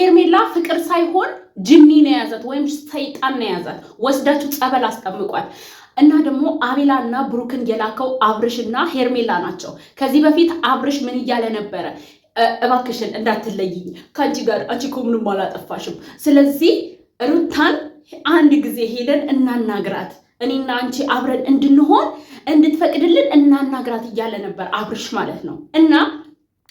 ሄርሜላ ፍቅር ሳይሆን ጅኒ ነው ያዛት ወይም ሰይጣን ነው ያዛት። ወስዳችሁ ጸበል አስጠምቋል። እና ደግሞ አቤላና ብሩክን የላከው አብርሽና ሄርሜላ ናቸው። ከዚህ በፊት አብርሽ ምን እያለ ነበረ? እባክሽን እንዳትለይኝ ከአንቺ ጋር አንቺ እኮ ምንም አላጠፋሽም። ስለዚህ ሩታን አንድ ጊዜ ሄደን እናናግራት፣ እኔና አንቺ አብረን እንድንሆን እንድትፈቅድልን እናናግራት እያለ ነበር አብርሽ ማለት ነው። እና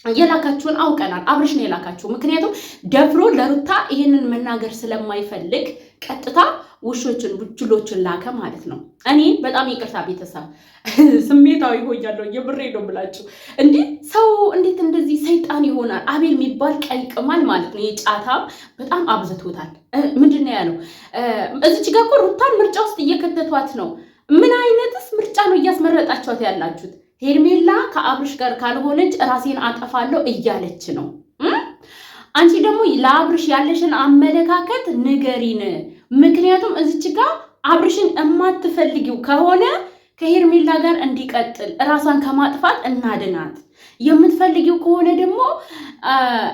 የላካችሁን አውቀናል። አብርሽ ነው የላካችሁ። ምክንያቱም ደፍሮ ለሩታ ይህንን መናገር ስለማይፈልግ ቀጥታ ውሾችን ቡችሎችን ላከ ማለት ነው። እኔ በጣም ይቅርታ ቤተሰብ ስሜታዊ ሆኛለሁ። የብሬ ነው ብላችሁ እንዴ ሰው እንዴት እንደዚህ ሰይጣን ይሆናል? አቤል የሚባል ቀይ ቅማል ማለት ነው። የጫታ በጣም አብዝቶታል። ምንድን ነው ያለው? እዚች ጋር እኮ ሩታን ምርጫ ውስጥ እየከተቷት ነው። ምን አይነትስ ምርጫ ነው እያስመረጣችኋት ያላችሁት? ሄርሜላ ከአብርሽ ጋር ካልሆነች ራሴን አጠፋለሁ እያለች ነው። አንቺ ደግሞ ለአብርሽ ያለሽን አመለካከት ንገሪን። ምክንያቱም እዚች ጋር አብርሽን የማትፈልጊው ከሆነ ከሄርሜላ ጋር እንዲቀጥል ራሷን ከማጥፋት እናድናት። የምትፈልጊው ከሆነ ደግሞ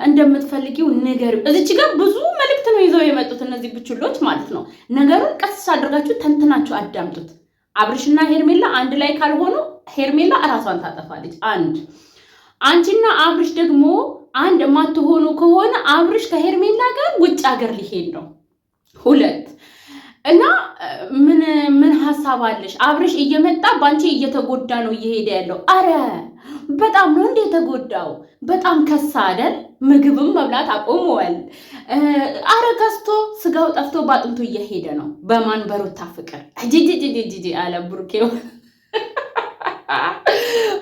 እንደምትፈልጊው ንገሪው። እዚች ጋር ብዙ መልእክት ነው ይዘው የመጡት እነዚህ ብችሎች ማለት ነው። ነገሩን ቀስ አድርጋችሁ ተንትናችሁ አዳምጡት። አብርሽና ሄርሜላ አንድ ላይ ካልሆኑ ሄርሜላ ራሷን ታጠፋለች። አንቺና አብርሽ ደግሞ አንድ የማትሆኑ ከሆነ አብርሽ ከሄርሜላ ጋር ውጭ ሀገር ሊሄድ ነው። 2 እና ምን ሀሳብ አለሽ? አብርሽ እየመጣ ባንቺ እየተጎዳ ነው እየሄደ ያለው። አረ በጣም ነው እንደ የተጎዳው። በጣም ከሳ አይደል? ምግብም መብላት አቆመዋል። አረ ከስቶ ስጋው ጠፍቶ ባጥንቱ እየሄደ ነው። በማን በሩታ ፍቅር ጂጂጂጂጂ አለ ብሩኬው።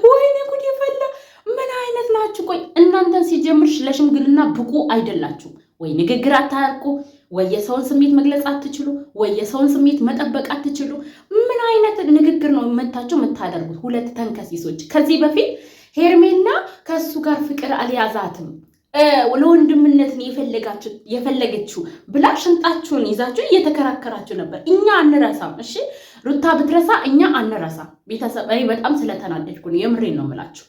ወይኔ ጉድ ይፈላ። ምን አይነት ናችሁ? ቆይ እናንተን ሲጀምርሽ ለሽምግልና ብቁ አይደላችሁ ወይ? ንግግር አታርቁ ወይ? የሰውን ስሜት መግለጽ አትችሉ ወይ? የሰውን ስሜት መጠበቅ አትችሉ? ምን አይነት ንግግር ነው መታችሁ የምታደርጉት? 2 ተንከሲሶች። ከዚህ በፊት ሄርሜላ ከሱ ጋር ፍቅር አልያዛትም ለወንድምነትን የፈለገችው ብላ ሽንጣችሁን ይዛችሁ እየተከራከራችሁ ነበር። እኛ አንረሳም። እሺ ሩታ ብትረሳ እኛ አንረሳም። ቤተሰብ እኔ በጣም ስለተናደድኩ ነው፣ የምሬን ነው የምላችሁ።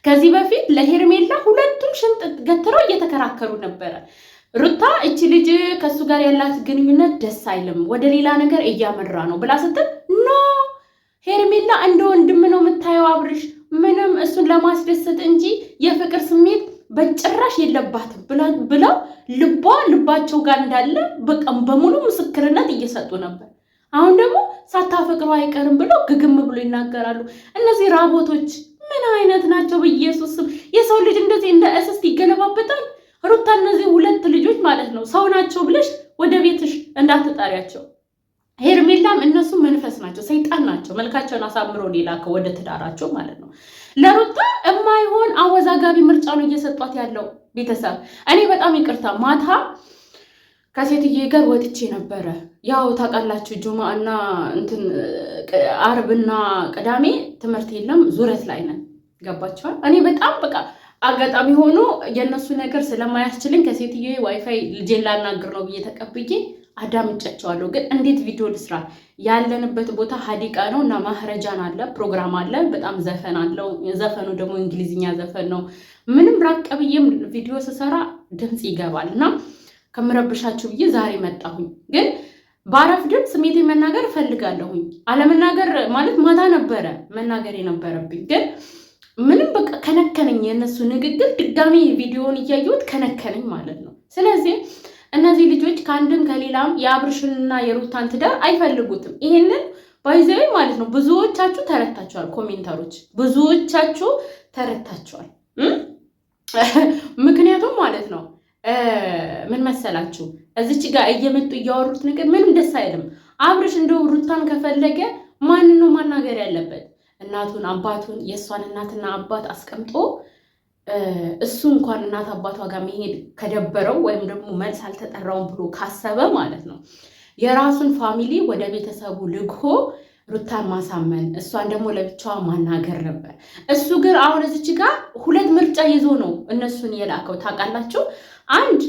ከዚህ በፊት ለሄርሜላ ሁለቱም ሽንጥ ገትረው እየተከራከሩ ነበረ። ሩታ እቺ ልጅ ከሱ ጋር ያላት ግንኙነት ደስ አይልም፣ ወደ ሌላ ነገር እያመራ ነው ብላ ስትል ኖ ሄርሜላ እንደ ወንድም ነው የምታየው አብርሽ ምንም እሱን ለማስደሰት እንጂ የፍቅር ስሜት በጭራሽ የለባትም ብለው ልባቸው ጋር እንዳለ በቃም በሙሉ ምስክርነት እየሰጡ ነበር። አሁን ደግሞ ሳታፈቅሩ አይቀርም ብለው ግግም ብሎ ይናገራሉ። እነዚህ ራቦቶች ምን አይነት ናቸው? በኢየሱስ ስም የሰው ልጅ እንደዚህ እንደ እስስት ይገለባበጣል። ሩታ እነዚህ 2 ልጆች ማለት ነው ሰው ናቸው ብለሽ ወደ ቤትሽ እንዳትጣሪያቸው። ሄርሜላም እነሱ መንፈስ ናቸው፣ ሰይጣን ናቸው። መልካቸውን አሳምረው ሊላከው ወደ ትዳራቸው ማለት ነው። ለሩታ የማይሆን አወዛጋቢ ምርጫ ነው እየሰጧት ያለው። ቤተሰብ እኔ በጣም ይቅርታ ማታ ከሴትዬ ጋር ወጥቼ ነበረ። ያው ታውቃላችሁ ጁማና አርብና ቅዳሜ ትምህርት የለም፣ ዙረት ላይ ነን። ገባችኋል? እኔ በጣም በቃ አጋጣሚ ሆኖ የነሱ ነገር ስለማያስችልኝ ከሴትዬ ዋይፋይ ልጄን ላናግር ነው ብዬ ተቀብዬ አዳምጫቸዋለሁ። ግን እንዴት ቪዲዮ ልስራ? ያለንበት ቦታ ሀዲቃ ነው እና ማህረጃን አለ፣ ፕሮግራም አለ፣ በጣም ዘፈን አለው። ዘፈኑ ደግሞ እንግሊዝኛ ዘፈን ነው። ምንም ራቅ ብዬም ቪዲዮ ስሰራ ድምፅ ይገባል እና ከምረብሻችሁ ብዬ ዛሬ መጣሁኝ። ግን ባረፍድም ስሜቴ መናገር እፈልጋለሁኝ። አለመናገር ማለት ማታ ነበረ መናገር የነበረብኝ ግን ምንም በቃ ከነከነኝ። የእነሱ ንግግር ድጋሚ ቪዲዮውን እያየሁት ከነከነኝ ማለት ነው። ስለዚህ እነዚህ ልጆች ከአንድም ከሌላም የአብርሽንና የሩታን ትዳር አይፈልጉትም። ይሄንን ባይዘይ ማለት ነው ብዙዎቻችሁ ተረታችኋል። ኮሜንተሮች ብዙዎቻችሁ ተረታችኋል። ምክንያቱም ማለት ነው ምን መሰላችሁ እዚች ጋር እየመጡ እያወሩት ነገር ምንም ደስ አይልም። አብርሽ እንደው ሩታን ከፈለገ ማንን ነው ማናገር ያለበት? እናቱን አባቱን፣ የእሷን እናትና አባት አስቀምጦ እሱ እንኳን እናት አባቷ ጋር መሄድ ከደበረው ወይም ደግሞ መልስ አልተጠራውም ብሎ ካሰበ ማለት ነው የራሱን ፋሚሊ ወደ ቤተሰቡ ልግሆ ሩታን ማሳመን፣ እሷን ደግሞ ለብቻዋ ማናገር ነበር። እሱ ግን አሁን እዚች ጋር 2 ምርጫ ይዞ ነው እነሱን የላከው ታውቃላችሁ። አንድ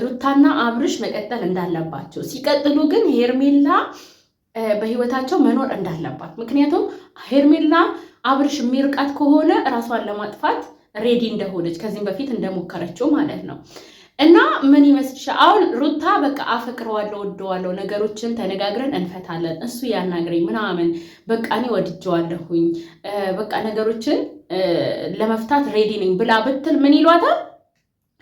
ሩታና አብርሽ መቀጠል እንዳለባቸው፣ ሲቀጥሉ ግን ሄርሜላ በህይወታቸው መኖር እንዳለባት። ምክንያቱም ሄርሜላ አብርሽ የሚርቃት ከሆነ ራሷን ለማጥፋት ሬዲ እንደሆነች ከዚህም በፊት እንደሞከረችው ማለት ነው። እና ምን ይመስልሻል? አሁን ሩታ በቃ አፈቅረዋለሁ፣ ወደዋለሁ፣ ነገሮችን ተነጋግረን እንፈታለን፣ እሱ ያናግረኝ ምናምን በቃ እኔ ወድጀዋለሁኝ፣ በቃ ነገሮችን ለመፍታት ሬዲ ነኝ ብላ ብትል ምን ይሏታል?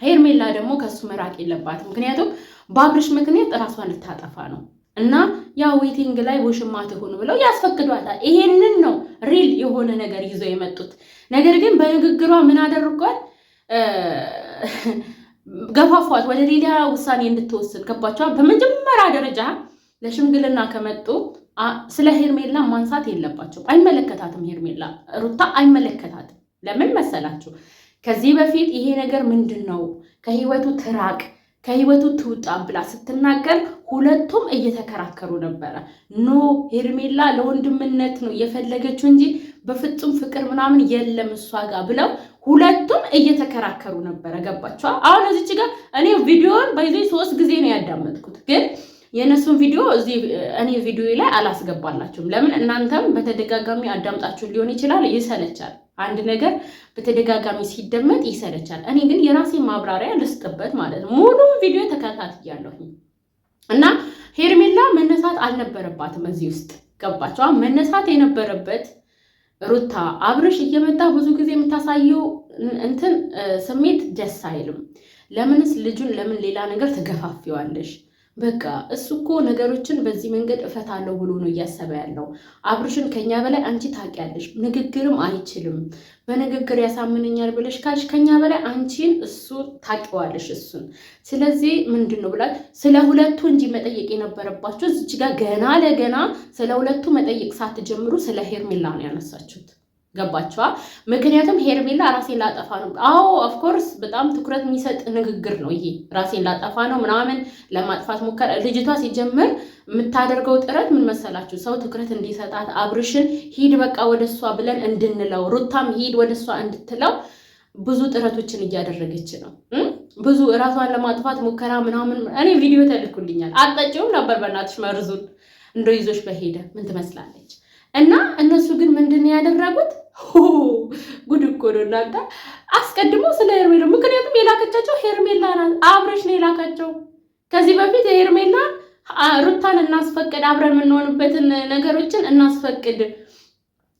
ሄርሜላ ደግሞ ከሱ መራቅ የለባትም። ምክንያቱም በአብርሽ ምክንያት እራሷን ልታጠፋ ነው እና ያ ዌቲንግ ላይ ውሽማ ትሁን ብለው ያስፈቅዷታል። ይሄንን ነው ሪል የሆነ ነገር ይዘው የመጡት። ነገር ግን በንግግሯ ምን አደርጓል? ገፋፏት ወደ ሌላ ውሳኔ እንድትወስን። ገባቸዋል። በመጀመሪያ ደረጃ ለሽምግልና ከመጡ ስለ ሄርሜላ ማንሳት የለባቸው። አይመለከታትም። ሄርሜላ ሩታ አይመለከታትም። ለምን መሰላችሁ? ከዚህ በፊት ይሄ ነገር ምንድን ነው ከህይወቱ ትራቅ ከህይወቱ ትውጣ ብላ ስትናገር ሁለቱም እየተከራከሩ ነበረ። ኖ ሄርሜላ ለወንድምነት ነው የፈለገችው እንጂ በፍጹም ፍቅር ምናምን የለም እሷ ጋር ብለው ሁለቱም እየተከራከሩ ነበረ። ገባችኋ? አሁን እዚች ጋር እኔ ቪዲዮን በይዘይ 3 ጊዜ ነው ያዳመጥኩት፣ ግን የእነሱን ቪዲዮ እኔ ቪዲዮ ላይ አላስገባላችሁም። ለምን? እናንተም በተደጋጋሚ አዳምጣችሁ ሊሆን ይችላል። ይሰለቻል። አንድ ነገር በተደጋጋሚ ሲደመጥ ይሰለቻል። እኔ ግን የራሴን ማብራሪያ ልስጥበት ማለት ነው። ሙሉ ቪዲዮ ተከታትያለሁ እና ሄርሜላ መነሳት አልነበረባትም እዚህ ውስጥ። ገባችኋ? መነሳት የነበረበት ሩታ አብርሽ እየመጣ ብዙ ጊዜ የምታሳየው ስሜት ደስ አይልም። ለምንስ ልጁን ለምን ሌላ ነገር ትገፋፊዋለሽ? በቃ እሱ እኮ ነገሮችን በዚህ መንገድ እፈታለሁ ብሎ ነው እያሰበ ያለው። አብርሽን ከኛ በላይ አንቺ ታውቂያለሽ፣ ንግግርም አይችልም። በንግግር ያሳምነኛል ብለሽ ካልሽ ከኛ በላይ አንቺን እሱ ታውቂዋለሽ እሱን። ስለዚህ ምንድን ነው ብላ ስለ ሁለቱ እንጂ መጠየቅ የነበረባቸው እዚች ጋር ገና ለገና ስለ ሁለቱ መጠየቅ ሳትጀምሩ ስለ ሄርሜላ ነው ያነሳችሁት። ገባችኋ? ምክንያቱም ሄርሜላ ራሴን ላጠፋ ነው። አዎ ኦፍኮርስ በጣም ትኩረት የሚሰጥ ንግግር ነው ይሄ። ራሴን ላጠፋ ነው ምናምን ለማጥፋት ሙከራ። ልጅቷ ሲጀምር የምታደርገው ጥረት ምን መሰላችሁ? ሰው ትኩረት እንዲሰጣት አብርሽን ሂድ በቃ ወደሷ ብለን እንድንለው፣ ሩታም ሂድ ወደሷ እንድትለው ብዙ ጥረቶችን እያደረገች ነው። ብዙ ራሷን ለማጥፋት ሙከራ ምናምን። እኔ ቪዲዮ ተልኩልኛል። አጠጪውም ነበር በእናትሽ መርዙን እንዶ ይዞሽ በሄደ ምን ትመስላለች። እና እነሱ ግን ምንድን ነው ያደረጉት? ጉድ እኮ ነው እናንተ። አስቀድሞ ስለ ሄርሜላ፣ ምክንያቱም የላከቻቸው ሄርሜላ ናት፣ አብርሽ ነው የላካቸው። ከዚህ በፊት ሄርሜላ ሩታን እናስፈቅድ፣ አብረን የምንሆንበትን ነገሮችን እናስፈቅድ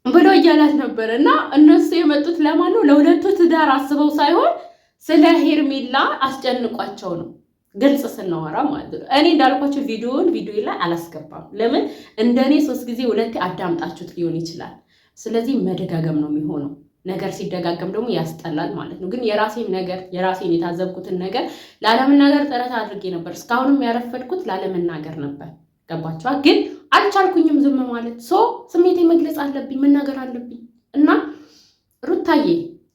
ብሎ እያላት ነበር። እና እነሱ የመጡት ለማን ነው? ለሁለቱ ትዳር አስበው ሳይሆን ስለ ሄርሜላ አስጨንቋቸው ነው። ግልጽ ስናወራ ማለት ነው። እኔ እንዳልኳቸው ቪዲዮ ላይ አላስገባም። ለምን? እንደኔ 3 ጊዜ 2 አዳምጣችሁት ሊሆን ይችላል። ስለዚህ መደጋገም ነው የሚሆነው። ነገር ሲደጋገም ደግሞ ያስጠላል ማለት ነው። ግን የራሴን የታዘብኩትን ነገር ላለመናገር ጥረት አድርጌ ነበር። እስካሁንም ያረፈድኩት ላለመናገር ነበር። ገባችኋ? ግን አልቻልኩኝም ዝም ማለት። ስሜቴ መግለጽ አለብኝ፣ መናገር አለብኝ። እና ሩታዬ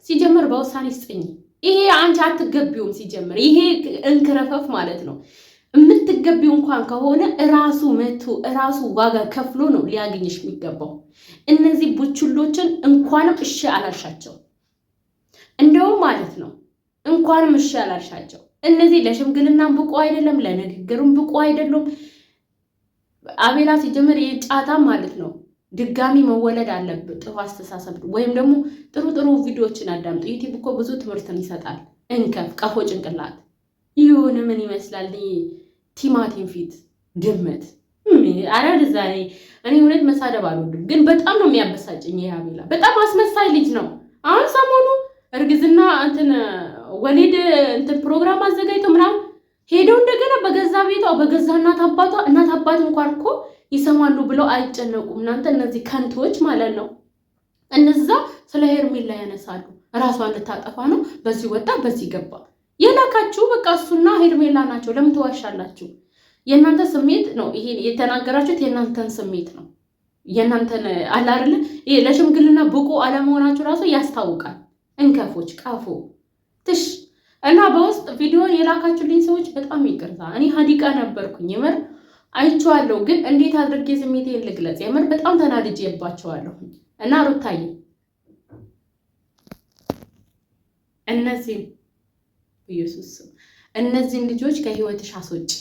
ሲጀምር በውሳኔ ስጥኝ። ይሄ አንቺ አትገቢውም። ሲጀምር ይሄ እንክረፈፍ ማለት ነው። የምትገቢው እንኳን ከሆነ እራሱ ዋጋ ከፍሎ ነው ሊያገኝሽ የሚገባው። እነዚህ ቡችሎችን እንኳንም እሺ አላልሻቸው፣ እንደውም ማለት ነው እንኳንም እሺ አላልሻቸው። እነዚህ ለሽምግልናም ብቁ አይደለም፣ ለንግግሩም ብቁ አይደሉም። አቤላ ሲጀምር የጫታ ማለት ነው ድጋሚ መወለድ አለብን። ጥሩ አስተሳሰብ ወይም ደግሞ ጥሩ ቪዲዮዎችን አዳምጡ። ዩቲዩብ እኮ ብዙ ትምህርትን ይሰጣል። እንከፍ ቀፎ ጭንቅላት ይሁን ምን ይመስላል? ቲማቲም ፊት ድመት አረዛ። እኔ እውነት መሳደብ አልወድም፣ ግን በጣም ነው የሚያበሳጭኝ። ይሄ አቤላ በጣም አስመሳይ ልጅ ነው። አሁን ሰሞኑ እርግዝና ወሊድ ፕሮግራም አዘጋጅቶ ምናምን ሄደው እንደገና በገዛ ቤቷ በገዛ እናት አባት እንኳን እኮ ይሰማሉ ብለው አይጨነቁም። እናንተ እነዚህ ከንቶች ማለት ነው። እነዛ ስለ ሄርሜላ ያነሳሉ። ራሷን ልታጠፋ ነው፣ በዚህ ወጣ በዚህ ገባ። የላካችሁ በቃ እሱና ሄርሜላ ናቸው። ለምን ትዋሻላችሁ? የእናንተ ስሜት ነው ይሄ የተናገራችሁት፣ የእናንተን ስሜት ነው። የእናንተን አለ አይደለ? ይሄ ለሽምግልና ብቁ አለመሆናችሁ ራሱ ያስታውቃል። እንከፎች ቃፎ ትሽ እና በውስጥ ቪዲዮን የላካችሁልኝ ሰዎች በጣም ይቅርታ። እኔ ሀዲቃ ነበርኩኝ የምር አይቼዋለሁ፣ ግን እንዴት አድርጌ ስሜቴን ልግለጽ? የምር በጣም ተናድጄባቸዋለሁ። እና ሩታዬ እነዚህን ልጆች ከህይወትሽ አስወጪ።